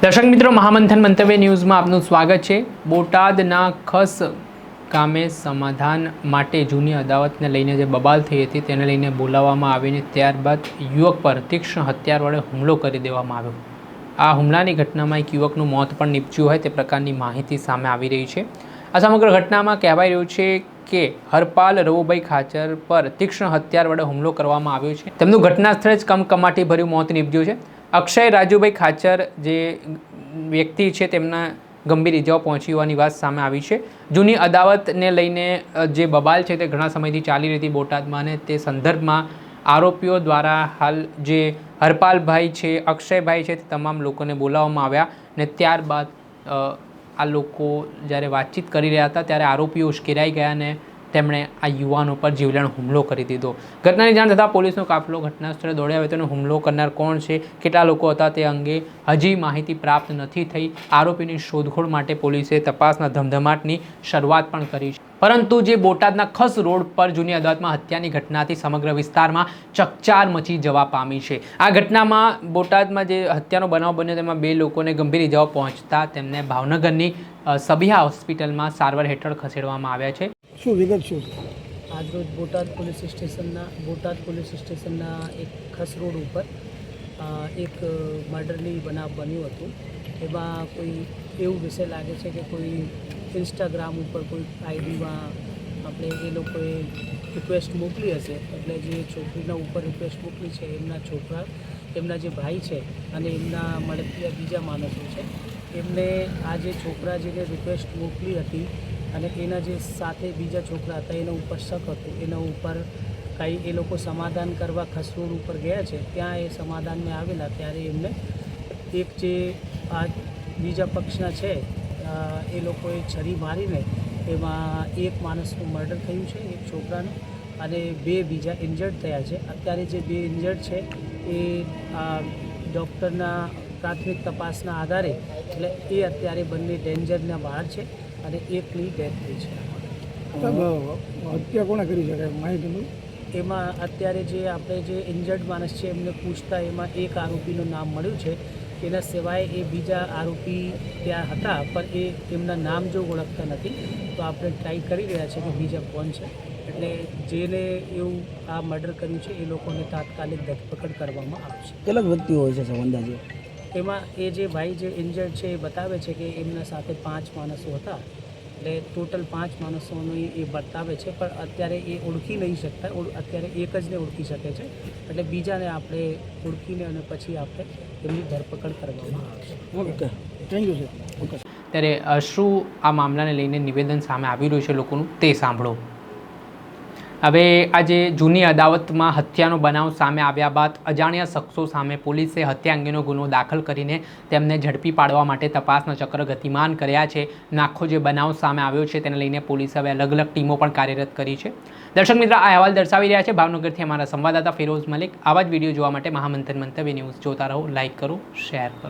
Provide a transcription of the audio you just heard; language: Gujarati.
દર્શક મિત્રો, મહામંથન મંતવ્ય ન્યૂઝમાં આપનું સ્વાગત છે। બોટાદના ખસ ગામે સમાધાન માટે જૂની અદાવતને લઈને જે બબાલ થઈ હતી તેને લઈને બોલાવવામાં આવીને ત્યારબાદ યુવક પર તીક્ષ્ણ હથિયાર વડે હુમલો કરી દેવામાં આવ્યો। આ હુમલાની ઘટનામાં એક યુવકનું મોત પણ નીપજ્યું હોય તે પ્રકારની માહિતી સામે આવી રહી છે। આ સમગ્ર ઘટનામાં કહેવાઈ રહ્યું છે કે હરપાલ રવુભાઈ ખાચર પર તીક્ષ્ણ હથિયાર વડે હુમલો કરવામાં આવ્યો છે। તેમનું ઘટના સ્થળે જ કમકમાટી ભર્યું મોત નીપજ્યું છે। અક્ષય રાજુભાઈ ખાચર જે વ્યક્તિ છે તેમના ગંભીર ઇજાઓ પહોંચી હોવાની વાત સામે આવી છે। જૂની અદાવતને લઈને જે બબાલ છે તે ઘણા સમયથી ચાલી રહી હતી બોટાદમાં, અને તે સંદર્ભમાં આરોપીઓ દ્વારા હાલ જે હરપાલભાઈ છે, અક્ષયભાઈ છે, તે તમામ લોકોને બોલાવવામાં આવ્યા ને ત્યારબાદ આ લોકો જ્યારે વાતચીત કરી રહ્યા હતા ત્યારે આરોપીઓ ઉશ્કેરાઈ ગયા અને તેમણે આ યુવાનો પર જીવલેણ હુમલો કરી દીધો। ઘટનાની જાણ થતાં પોલીસનો કાફલો ઘટના સ્થળે દોડી આવ્યો હતો અને હુમલો કરનાર કોણ છે, કેટલા લોકો હતા તે અંગે હજી માહિતી પ્રાપ્ત નથી થઈ। આરોપીની શોધખોળ માટે પોલીસે તપાસના ધમધમાટની શરૂઆત પણ કરી છે, પરંતુ જે બોટાદના ખસ રોડ પર જૂની અદાલતમાં હત્યાની ઘટનાથી સમગ્ર વિસ્તારમાં ચકચાર મચી જવા પામી છે। આ ઘટનામાં બોટાદમાં જે હત્યાનો બનાવ બન્યો તેમાં 2 લોકોને ગંભીર ઇજાઓ પહોંચતા તેમને ભાવનગરની સબિયા હોસ્પિટલમાં સારવાર હેઠળ ખસેડવામાં આવ્યા છે। શું વિગત શું છે? આજરોજ બોટાદ પોલીસ સ્ટેશનના એક ખસ રોડ ઉપર એક મર્ડરની બનાવ બન્યું હતું। એમાં કોઈ એવું વિષય લાગે છે કે કોઈ ઇન્સ્ટાગ્રામ ઉપર કોઈ આઈડીમાં આપણે એ લોકોએ રિક્વેસ્ટ મોકલી હશે, એટલે જે છોકરીના ઉપર રિક્વેસ્ટ મોકલી છે એમના છોકરા, એમના જે ભાઈ છે અને એમના મળતિયા બીજા માણસો છે, એમને આ જે છોકરા જેને રિક્વેસ્ટ મોકલી હતી અને એના જે સાથે બીજા છોકરા હતા એના ઉપર શક હતું, એના ઉપર કાંઈ એ લોકો સમાધાન કરવા ખસરોડ ઉપર ગયા છે। ત્યાં એ સમાધાનમાં આવેલા ત્યારે એમને એક જે આ બીજા પક્ષના છે એ લોકોએ છરી મારીને એમાં એક માણસનું મર્ડર થયું છે, એક છોકરાનું, અને 2 બીજા ઇન્જર્ડ થયા છે। અત્યારે જે 2 ઇન્જર્ડ છે એ ડૉક્ટરના પ્રાથમિક તપાસના આધારે એટલે એ અત્યારે બંને ડેન્જરના બહાર છે અને એકની ડેથ થઈ છે। હત્યા કોણે કરી શકે માહિતી? એમાં અત્યારે જે આપણે જે ઇન્જર્ડ માણસ છે એમને પૂછતા એમાં એક આરોપીનું નામ મળ્યું છે। એના સિવાય એ બીજા આરોપી ત્યાં હતા પણ એ એમના નામ જો ઓળખતા નથી, તો આપણે ટ્રાય કરી રહ્યા છે કે બીજા કોણ છે। એટલે જેને એવું આ મર્ડર કર્યું છે એ લોકોને તાત્કાલિક ધરપકડ કરવામાં આવશે। કેટલાક વ્યક્તિઓ હોય છે અંદાજે? એમાં એ જે ભાઈ જે ઇન્જર્ડ છે એ બતાવે છે કે એમના સાથે 5 માણસો હતા, એટલે ટોટલ 5 માણસોનું એ બતાવે છે, પણ અત્યારે એ ઓળખી નહીં શકતા, અત્યારે એક જ ને ઓળખી શકે છે, એટલે બીજાને આપણે ઓળખીને અને પછી આપણે એમની ધરપકડ કરવામાં આવશે। Okay, thank you sir. Okay, ત્યારે શું આ મામલાને લઈને નિવેદન સામે આવી રહ્યું છે લોકોનું તે સાંભળો। હવે આજે જૂની અદાવતમાં હત્યાનો બનાવ સામે આવ્યા બાદ અજાણ્યા શખ્સો સામે પોલીસે હત્યા અંગેનો ગુનો દાખલ કરીને તેમને ઝડપી પાડવા માટે તપાસના ચક્ર ગતિમાન કર્યા છે। આખો જે બનાવ સામે આવ્યો છે તેને લઈને પોલીસે હવે અલગ અલગ ટીમો પણ કાર્યરત કરી છે। દર્શક મિત્ર, આ અહેવાલ દર્શાવી રહ્યા છે ભાવનગરથી અમારા સંવાદદાતા ફિરોઝ મલિક। આવા જ વિડીયો જોવા માટે મહામંથન મંતવ્ય ન્યૂઝ જોતા રહો, લાઇક કરો, શેર કરો।